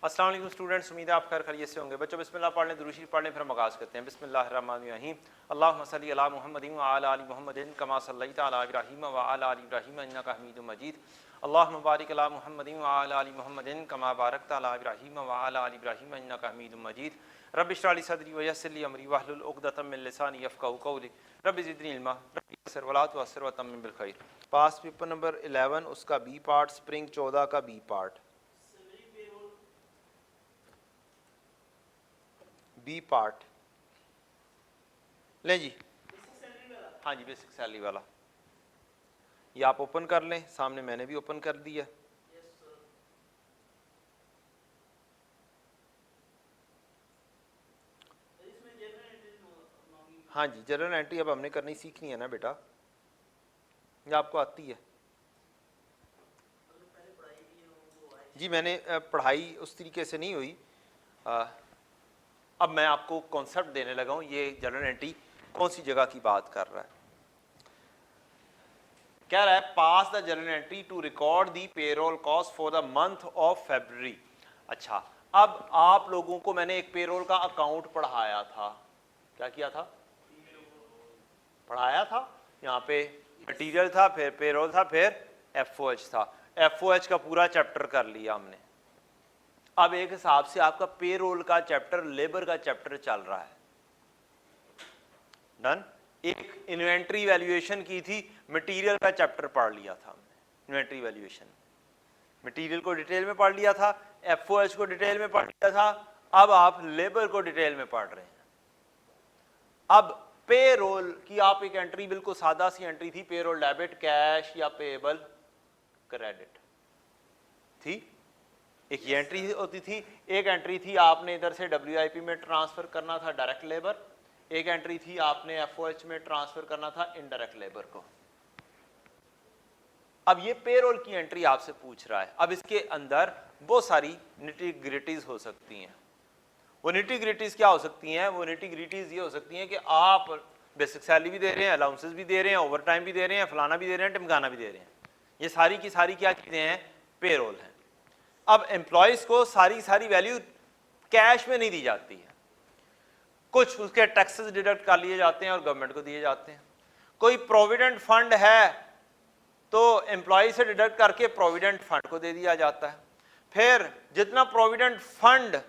अस्सलाम वालेकुम स्टूडेंट्स, उम्मीद है आप खैर खैरियत से होंगे। बच्चों बिस्मिल्लाह पढ़ लें, दुरूद शरीफ पढ़ लें, फिर हम आगाज़ करते हैं। बिस्मिल्लाहिर्रहमानिर्रहीम। अल्लाहुम्मा सल्लि अला मुहम्मदिन व अला आलि मुहम्मदिन कमा सल्लैता अला इब्राहीम व अला आलि इब्राहीम इन्नका हमीदुम मजीद। अल्लाहुम्मा बारिक अला मुहम्मदिन व अला आलि मुहम्मदिन कमा बारकता अला इब्राहीम व अला आलि इब्राहीम इन्नका हमीदुम मजीद। रब्बि इश्रह ली सदरी व यस्सिर ली अमरी वहलुल उक़दतम मिन लिसानी यफ़क़हू क़ौली। रब्बि ज़िदनी इल्मा रब्बि यस्सिर वला तुअस्सिर व तम्मिम बिल खैर। पास पेपर नंबर 11 उसका बी पार्ट, स्प्रिंग 14 का बी पार्ट। बी पार्ट लें जी। हाँ जी, बेसिक सैलरी वाला ये आप ओपन कर लें, सामने मैंने भी ओपन कर दिया। हाँ जी, जनरल एंट्री अब हमने करनी सीखनी है ना बेटा, ये आपको आती है जी। मैंने पढ़ाई उस तरीके से नहीं हुई। अब मैं आपको कॉन्सेप्ट देने लगा हूँ। ये जनरल एंट्री कौन सी जगह की बात कर रहा है? कह रहा है pass the general entry to record the payroll cost for the month of February. अच्छा, अब आप लोगों को मैंने एक पेरोल का अकाउंट पढ़ाया था। क्या किया था? पढ़ाया था। यहाँ पे मटेरियल था, फिर पेरोल था, फिर एफओएच था। एफओएच का पूरा चैप्टर कर लिया हमने। अब एक हिसाब से आपका पेरोल का चैप्टर, लेबर का चैप्टर चल रहा है। डन। एक इन्वेंट्री वैल्यूएशन की थी, मटेरियल का चैप्टर पढ़ लिया था हमने। इन्वेंट्री वैल्यूएशन, मटेरियल को डिटेल में पढ़ लिया था, एफओएच को डिटेल में पढ़ लिया था। अब आप लेबर को डिटेल में पढ़ रहे हैं। अब पेरोल की आप एक एंट्री, बिल्कुल सादा सी एंट्री थी, पेरोल डेबिट कैश या पेएबल क्रेडिट थी। एक ये एंट्री होती थी। एक एंट्री थी आपने इधर से डब्ल्यूआईपी में ट्रांसफर करना था डायरेक्ट लेबर। एक एंट्री थी आपने एफओएच में ट्रांसफर करना था इनडायरेक्ट लेबर को। अब ये पेरोल की एंट्री आपसे पूछ रहा है। अब इसके अंदर बहुत सारी निटी ग्रिटीज हो सकती हैं। वो निटी ग्रिटीज क्या हो सकती हैं? वो निटी ग्रिटीज ये हो सकती हैं कि आप बेसिक सैलरी भी दे रहे हैं, अलाउंसेस भी दे रहे हैं, ओवर टाइम भी दे रहे हैं, फलाना भी दे रहे हैं, टिमकाना भी दे रहे हैं। ये सारी की सारी क्या चीजें हैं? पेरोल हैं। अब एम्प्लॉयज को सारी वैल्यू कैश में नहीं दी जाती है। कुछ उसके टैक्सेस डिडक्ट कर लिए जाते हैं और गवर्नमेंट को दिए जाते हैं। कोई प्रोविडेंट फंड है तो एम्प्लॉय से डिडक्ट करके प्रोविडेंट फंड को दे दिया जाता है। फिर जितना प्रोविडेंट फंड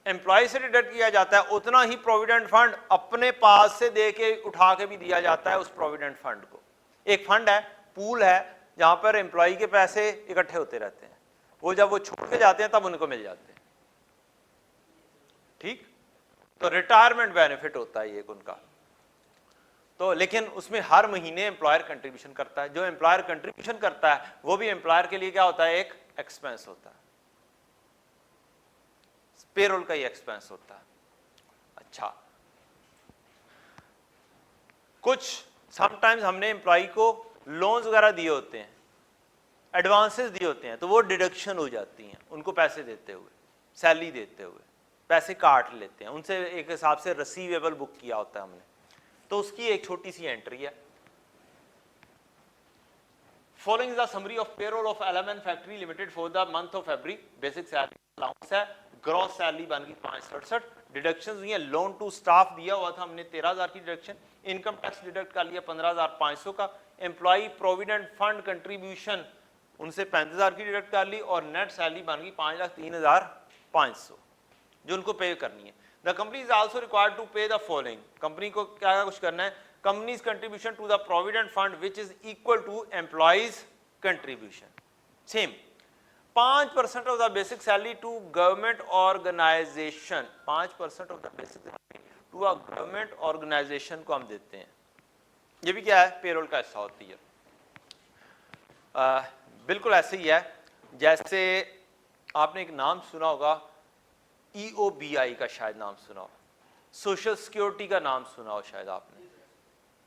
एम्प्लॉय से डिडक्ट किया जाता है, उतना ही प्रोविडेंट फंड अपने पास से दे के उठा के भी दिया जाता है उस प्रोविडेंट फंड को। एक फंड है, पूल है, जहां पर एम्प्लॉय के पैसे इकट्ठे होते रहते हैं। वो जब वो छोड़ के जाते हैं तब उनको मिल जाते हैं। ठीक, तो रिटायरमेंट बेनिफिट होता है एक उनका। तो लेकिन उसमें हर महीने एम्प्लॉयर कंट्रीब्यूशन करता है। जो एम्प्लॉयर कंट्रीब्यूशन करता है वो भी एम्प्लॉयर के लिए क्या होता है? एक एक्सपेंस होता है। पेरोल का ही एक्सपेंस होता है। अच्छा, कुछ समटाइम्स हमने एम्प्लॉय को लोन्स वगैरह दिए होते हैं, एडवांसेस दिए होते हैं, तो वो डिडक्शन हो जाती हैं उनको पैसे देते हुए, सैलरी देते हुए पैसे काट लेते हैं उनसे। एक हिसाब से रिसीवेबल बुक किया होता है हमने, तो उसकी एक छोटी सी एंट्री है। Following is the summary of payroll of LMN factory limited for the month of February. Basic salary allowance है, ग्रॉस सैलरी बन गई 567। डिडक्शंस हुई हैं, लोन टू स्टाफ दिया हुआ था हमने 13,000 की डिडक्शन, इनकम टैक्स डिडक्ट कर लिया 15,500 का, एम्प्लॉय प्रोविडेंट फंड कंट्रीब्यूशन उनसे 35,000 की डिडक्ट कर ली, और नेट सैलरी बन गई 5,03,500 जो उनको पे करनी है। The company is also required to pay the following. Company को क्या कुछ करना है? Company's contribution to the provident fund which is equal to employees contribution. Same 5% of the basic salary to government organisation. 5% of the basic salary to a government organisation को हम देते हैं। ये भी क्या है? पेरोल का हिस्सा होती है। बिल्कुल ऐसे ही है जैसे आपने एक नाम सुना होगा, EOBI का शायद नाम सुना हो, सोशल सिक्योरिटी का नाम सुना हो शायद आपने,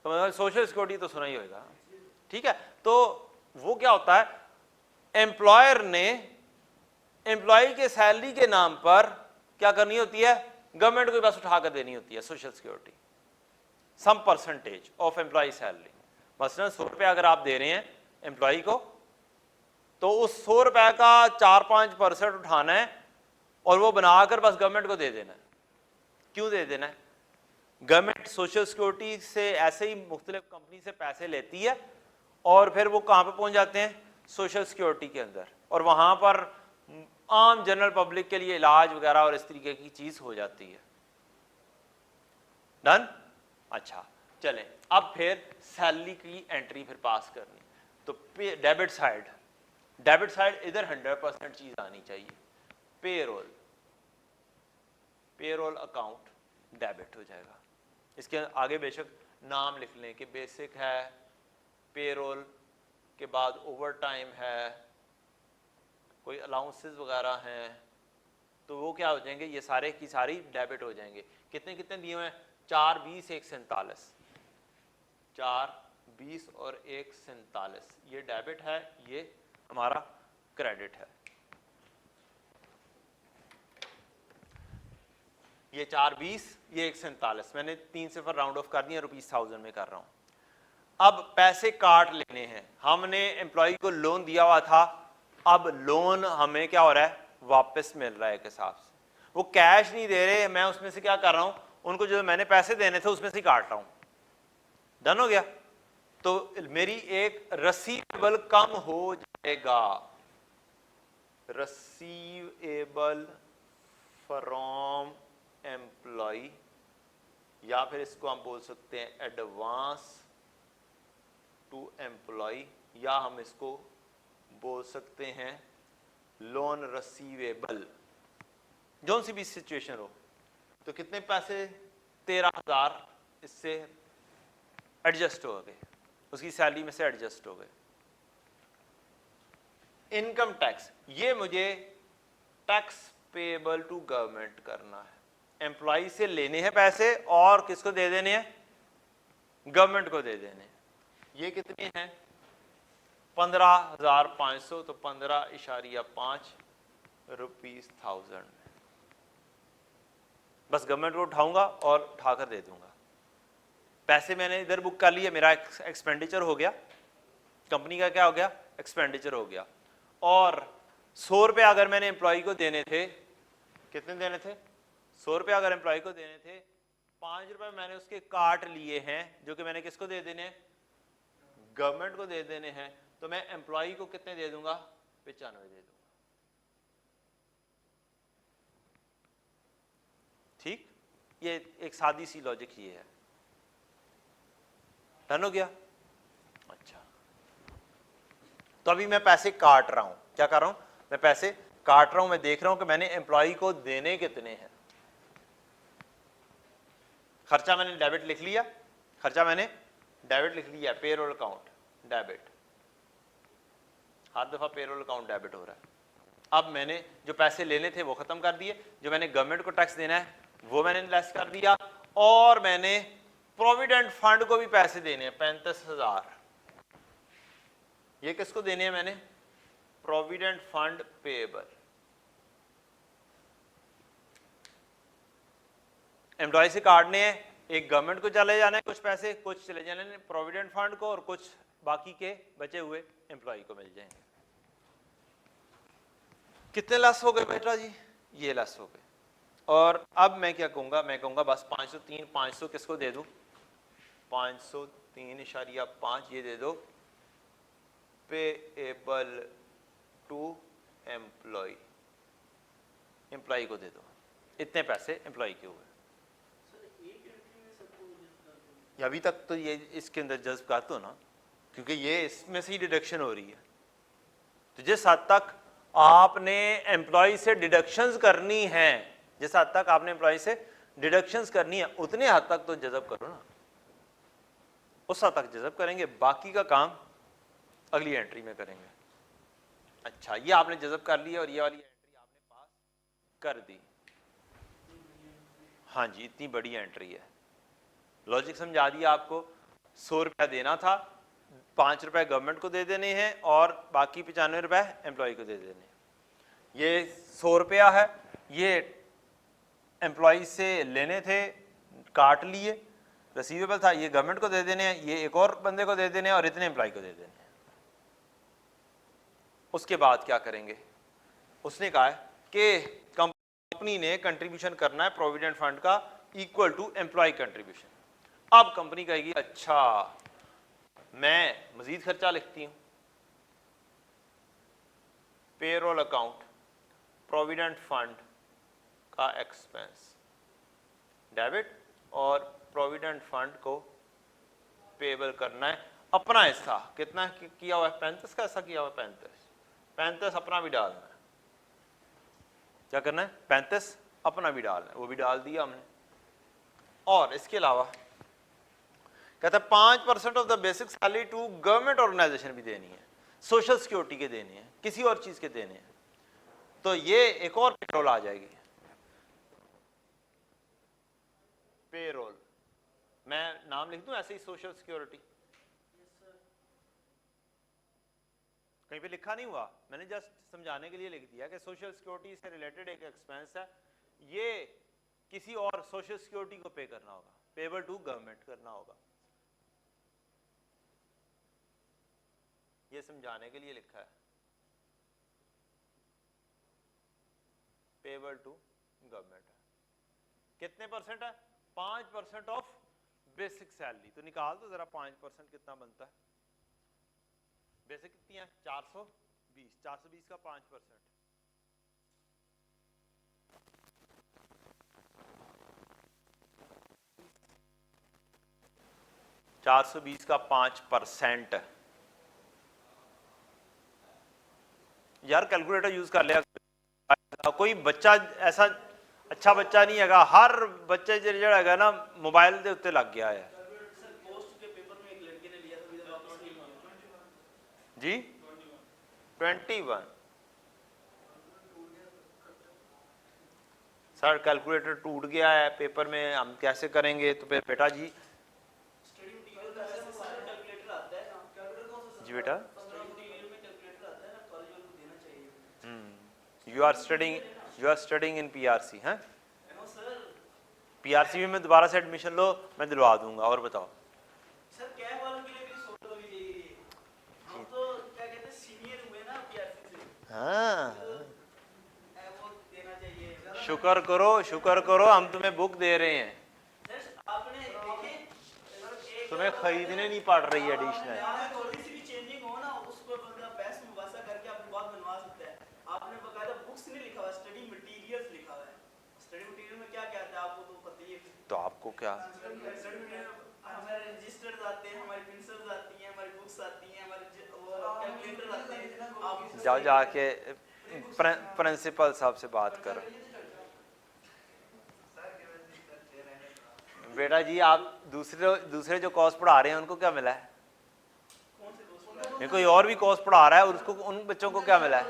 तो मतलब सोशल सिक्योरिटी तो सुना ही होगा। ठीक है, तो वो क्या होता है? एम्प्लॉयर ने एम्प्लॉय के सैलरी के नाम पर क्या करनी होती है? गवर्नमेंट को बस उठाकर देनी होती है social security, some percentage of employee salary. मसलन 100 रुपये अगर आप दे रहे हैं एम्प्लॉय को, तो उस 100 रुपये का 4-5% उठाना है और वो बनाकर बस गवर्नमेंट को दे देना है। क्यों दे देना है? गवर्नमेंट सोशल सिक्योरिटी से ऐसे ही मुख्तलिफ कंपनी से पैसे लेती है और फिर वो कहाँ पे पहुंच जाते हैं? सोशल सिक्योरिटी के अंदर, और वहां पर आम जनरल पब्लिक के लिए इलाज वगैरह और इस तरीके की चीज हो जाती है। डन? अच्छा चलें, अब फिर सैलरी की एंट्री फिर पास करनी। तो डेबिट साइड, डेबिट साइड इधर 100% चीज आनी चाहिए। पेरोल, पेरोल अकाउंट डेबिट हो जाएगा। इसके आगे बेशक नाम लिख लें कि बेसिक है, पेरोल के बाद ओवर टाइम है, कोई अलाउंसेस वगैरह हैं, तो वो क्या हो जाएंगे? ये सारे की सारी डेबिट हो जाएंगे। कितने कितने दिए हुए हैं? 4, 20, 1, 47। 4, 20 और 1, 47। ये डेबिट है, ये हमारा क्रेडिट है। ये 4, 20, ये 1, 47। मैंने 3 सिफर राउंड ऑफ कर दिया, ₹1000 में कर रहा हूं। अब पैसे काट लेने हैं। हमने एम्प्लॉय को लोन दिया हुआ था, अब लोन हमें क्या हो रहा है? वापस मिल रहा है एक हिसाब से। वो कैश नहीं दे रहे, मैं उसमें से क्या कर रहा हूं? उनको जो मैंने पैसे देने थे उसमें से काट रहा हूं। डन हो गया? तो मेरी एक रिसीवेबल कम हो जाएगा, रिसीवेबल फ्रॉम एम्प्लॉय, या फिर इसको हम बोल सकते हैं एडवांस टू एम्प्लॉय, या हम इसको बोल सकते हैं लोन रिसीवेबल, जो सी भी सिचुएशन हो। तो कितने पैसे? 13,000 इससे एडजस्ट हो गए, उसकी सैलरी में से एडजस्ट हो गए। इनकम टैक्स, ये मुझे टैक्स पेएबल टू गवर्नमेंट करना है। एम्प्लॉय से लेने हैं पैसे और किसको दे देने हैं? गवर्नमेंट को दे देने हैं। ये कितने हैं? 15,500, तो 15.5 ₹1000। बस गवर्नमेंट को उठाऊंगा और उठाकर दे दूंगा। पैसे मैंने इधर बुक कर लिए, मेरा एक्सपेंडिचर हो गया, कंपनी का क्या हो गया? एक्सपेंडिचर हो गया। और 100 रुपये अगर मैंने एम्प्लॉय को देने थे, कितने देने थे? 100 रुपये अगर एम्प्लॉय को देने थे, 5 रुपये मैंने उसके काट लिए हैं, जो कि मैंने किसको दे देने? गवर्नमेंट को दे देने हैं। तो मैं एम्प्लॉय को कितने दे दूंगा? 95 दे दूंगा। ठीक, ये एक सादी सी लॉजिक ये है। डन हो गया? अच्छा, तो अभी मैं पैसे काट रहा हूं। क्या कर रहा हूं? मैं पैसे काट रहा हूं। मैं देख रहा हूं कि मैंने एम्प्लॉय को देने कितने हैं। खर्चा मैंने डेबिट लिख लिया, खर्चा मैंने डेबिट लिख लिया, पेरोल अकाउंट डेबिट, हर दफा पेरोल अकाउंट डेबिट हो रहा है। अब मैंने जो पैसे लेने थे वो खत्म कर दिए, जो मैंने गवर्नमेंट को टैक्स देना है वो मैंने लेस कर दिया, और मैंने प्रोविडेंट फंड को भी पैसे देने हैं 35,000। ये किसको देने हैं? मैंने प्रोविडेंट फंड पेएबल। एम्प्लॉय से काटने हैं, एक गवर्नमेंट को चले जाना है कुछ पैसे, कुछ चले जाने हैं प्रोविडेंट फंड को, और कुछ बाकी के बचे हुए एम्प्लॉय को मिल जाएंगे। कितने लेस हो गए बेटा जी? ये लेस हो गए। और अब मैं क्या कहूंगा? मैं कहूंगा बस 503, 500 किसको दे दूं? 503.5 ये दे दो पेएबल टू एम्प्लॉय, एम्प्लॉय को दे दो। इतने पैसे एम्प्लॉय के हुए। अभी तक तो ये इसके अंदर जज्ब कर दो ना, क्योंकि ये इसमें से ही डिडक्शन हो रही है। तो जिस हद तक आपने एम्प्लॉय से डिडक्शंस करनी है, जिस हद तक आपने एम्प्लॉय से डिडक्शंस करनी है, उतने हद तक तो जज़ब करो ना, उस हद तक जज़ब करेंगे, बाकी का काम अगली एंट्री में करेंगे। अच्छा, ये आपने जज़ब कर लिया और ये वाली एंट्री आपने पास कर दी। हाँ जी, इतनी बड़ी एंट्री है। लॉजिक समझा दिया आपको। 100 रुपया देना था, 5 रुपए गवर्नमेंट को दे देने हैं और बाकी 95 रुपए एम्प्लॉय को दे देने हैं। ये 100 रुपया है, ये एम्प्लॉय से लेने थे, काट लिए, रिसीवेबल था, ये गवर्नमेंट को दे देने हैं, ये एक और बंदे को दे देने हैं और इतने एम्प्लॉय को दे देने हैं। उसके बाद क्या करेंगे? उसने कहा है कि कंपनी ने कंट्रीब्यूशन करना है प्रोविडेंट फंड का इक्वल टू एम्प्लॉय कंट्रीब्यूशन। अब कंपनी कहेगी अच्छा मैं मजीद खर्चा लिखती हूं, पेरोल अकाउंट प्रोविडेंट फंड का एक्सपेंस डेबिट और प्रोविडेंट फंड को पेबल करना है अपना हिस्सा। कितना किया हुआ है? 35 का हिस्सा किया हुआ है, 35 अपना भी डालना है। क्या करना है? 35 अपना भी डालना है, वो भी डाल दिया हमने। और इसके अलावा कहता है 5% of the basic salary to government organisation भी देनी है, सोशल सिक्योरिटी के देने हैं, किसी और चीज के देने हैं। तो ये एक और पेरोल आ जाएगी, पेरोल। मैं नाम लिख दूं ऐसे ही, सोशल सिक्योरिटी। कहीं पे लिखा नहीं हुआ, मैंने जस्ट समझाने के लिए लिख दिया कि सोशल सिक्योरिटी से रिलेटेड एक एक्सपेंस है, ये किसी और सोशल सिक्योरिटी को पे करना होगा, पेबल टू गवर्नमेंट करना होगा। ये समझाने के लिए लिखा है, पेबल टू गवर्नमेंट। कितने परसेंट है? 5% ऑफ बेसिक सैलरी। तो निकाल दो जरा 5% कितना बनता है। बेसिक कितनी है? 420। 420 का 5%, $420 का 5%। यार कैलकुलेटर यूज कर लिया। कोई बच्चा ऐसा अच्छा बच्चा नहीं है, हर बच्चे ਜਿਹੜਾ ਹੈਗਾ ਨਾ मोबाइल ਦੇ ਉੱਤੇ ਲੱਗ ਗਿਆ है। जी 21 सर कैलकुलेटर टूट गया है पेपर में, हम कैसे करेंगे? तो फिर बेटा जी बेटा you are studying in PRC हैं? पीआरसी में दोबारा से एडमिशन लो, मैं दिलवा दूंगा। और बताओ सर क्या वालों के लिए भी सोच होनी चाहिए, हम तो क्या कहते हैं सीनियर हुए ना पीआरसी से। हाँ वो देना चाहिए। शुक्र करो हम तुम्हें बुक दे रहे हैं। आपने देखे तुम्हें खरीदने नहीं पड़ रही एडिशनल। थोड़ी सी भी चेंजिंग हो ना, उसको बंदा बेस्ट मुबासा करके अपनी बात बनवा सकता है। आपने बकायदा बुक्स नहीं लिखा हुआ, स्टडी मटेरियल्स लिखा हुआ है। स्टडी मटेरियल में क्या क्या आता है आपको तो पता ही है। तो आपको क्या, हमारे रजिस्टर्स आते हैं, हमारी पेंसिल्स आती हैं, हमारी बुक्स आती हैं, हमारे कैलकुलेटर आते हैं। जाओ जाके प्रिंसिपल साहब से बात करो। बेटा जी आप दूसरे जो कोर्स पढ़ा रहे हैं उनको क्या मिला है? कोई और भी कोर्स पढ़ा रहा है उसको, उन बच्चों को क्या मिला है?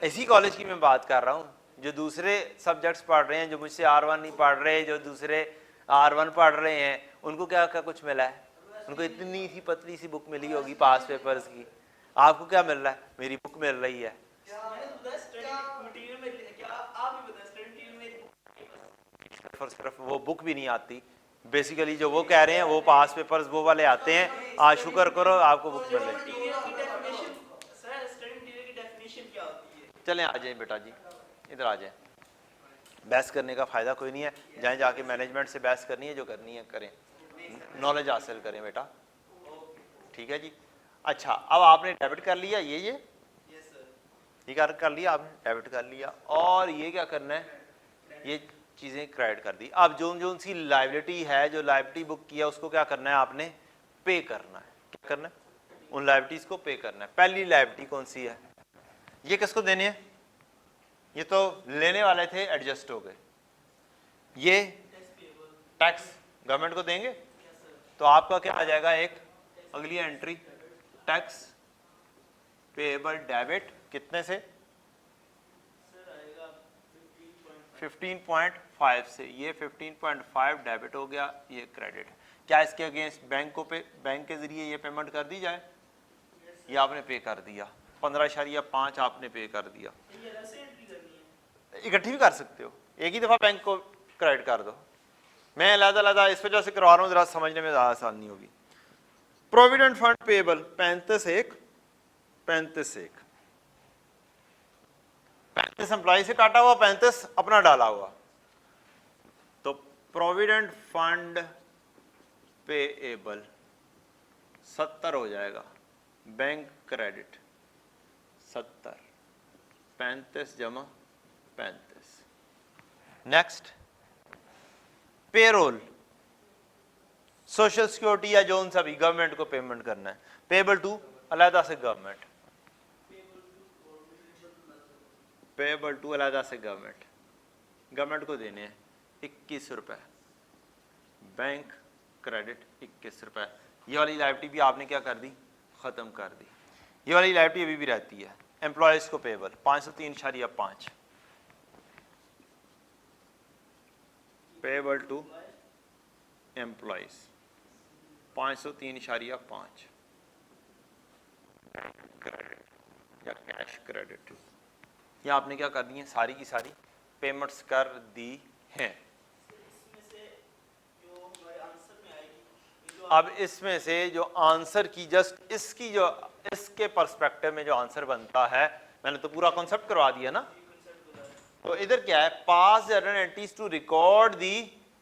इसी कॉलेज की मैं बात कर रहा हूँ, जो दूसरे सब्जेक्ट्स पढ़ रहे हैं, जो मुझसे R1 नहीं पढ़ रहे, जो दूसरे R1 पढ़ रहे हैं, उनको क्या क्या कुछ मिला है? उनको इतनी सी पतली सी बुक मिली होगी पास पेपर्स की। आपको क्या मिल रहा है? मेरी बुक मिल रही है। सिर्फ वो बुक भी नहीं आती, बेसिकली जो वो कह रहे हैं वो पास पेपर्स वो वाले आते हैं। आज शुक्र करो आपको बुक मिल रही है। चलें आ जाए बेटा जी, इधर आ जाए। बहस करने का फ़ायदा कोई नहीं है, जाएं जाके मैनेजमेंट से बहस करनी है, जो करनी है करें, नॉलेज हासिल करें बेटा। ठीक है जी। अच्छा अब आपने डेबिट कर लिया, ये कर लिया आपने, डेबिट कर लिया। और ये क्या करना है? ये चीज़ें क्रेडिट कर दी। अब जो सी लाइबिलिटी है, जो लाइबिलिटी बुक किया, उसको क्या करना है? आपने पे करना है। क्या करना है? उन लाइबिलिटीज को पे करना है। पहली लाइबिलिटी कौन सी है? ये किसको देने हैं? ये तो लेने वाले थे, एडजस्ट हो गए। ये टैक्स गवर्नमेंट को देंगे, तो आपका क्या आ जाएगा? एक अगली एंट्री, टैक्स पेएबल डेबिट कितने से? 15.5 से। ये 15.5 डेबिट हो गया, ये क्रेडिट। क्या इसके अगेंस्ट बैंक के जरिए ये पेमेंट कर दी जाए? ये आपने पे कर दिया, 15.5 आपने पे कर दिया। इकट्ठी भी कर सकते हो, एक ही दफ़ा बैंक को क्रेडिट कर दो। मैं अलग इस वजह से करवा रहा हूँ, ज़रा समझने में ज़्यादा आसानी होगी। प्रोविडेंट फंड पेएबल 35.1 35 एम्प्लॉय से काटा हुआ, 35 अपना डाला हुआ, तो प्रोविडेंट फंड पेएबल 70 हो जाएगा, बैंक क्रेडिट 70, 35 जमा 35। नेक्स्ट पेरोल, सोशल सिक्योरिटी या जोन सा भी गवर्नमेंट को पेमेंट करना है, पेएबल टू अलहदा से गवर्नमेंट, पेएबल टू अलहदा से गवर्नमेंट, गवर्नमेंट को देने हैं 21 रुपए, बैंक क्रेडिट 21 रुपए। ये वाली लायबिलिटी भी आपने क्या कर दी, खत्म कर दी। ये वाली लायबिलिटी अभी भी रहती है, एम्प्लॉयज को payable 503.5, payable to employees 503.5 credit या कैश क्रेडिट, ये आपने क्या कर दी है, सारी की सारी पेमेंट्स कर दी हैं। इसमें से जो हमारे आंसर में आएगी, ये जो अब इसमें से जो आंसर की जस्ट इसकी जो इसके पर्सपेक्टिव में जो आंसर बनता है, मैंने तो पूरा कॉन्सेप्ट करवा दिया ना, तो इधर क्या है, pass journal entries to record the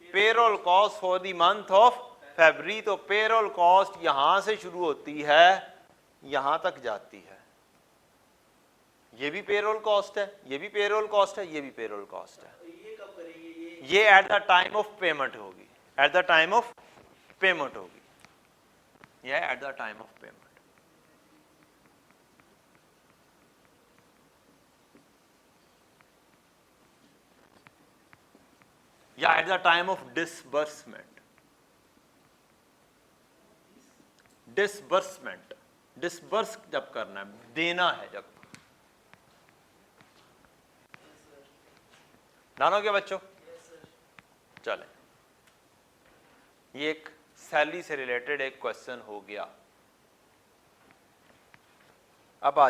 payroll cost for the month of February, तो पेरोल कॉस्ट यहां से शुरू होती है यहां तक जाती है, ये भी पेरोल कॉस्ट है, ये भी पेरोल कॉस्ट है, ये भी पेरोल कॉस्ट है। ये कब करेंगे, ये at the time of payment होगी, at the time of payment होगी, ये at the time of payment. या at the time of disbursement, disbursement, disburse जब करना है, देना है जब, डालो क्या बच्चों, चले, ये एक सैलरी से रिलेटेड एक क्वेश्चन हो गया। अब आ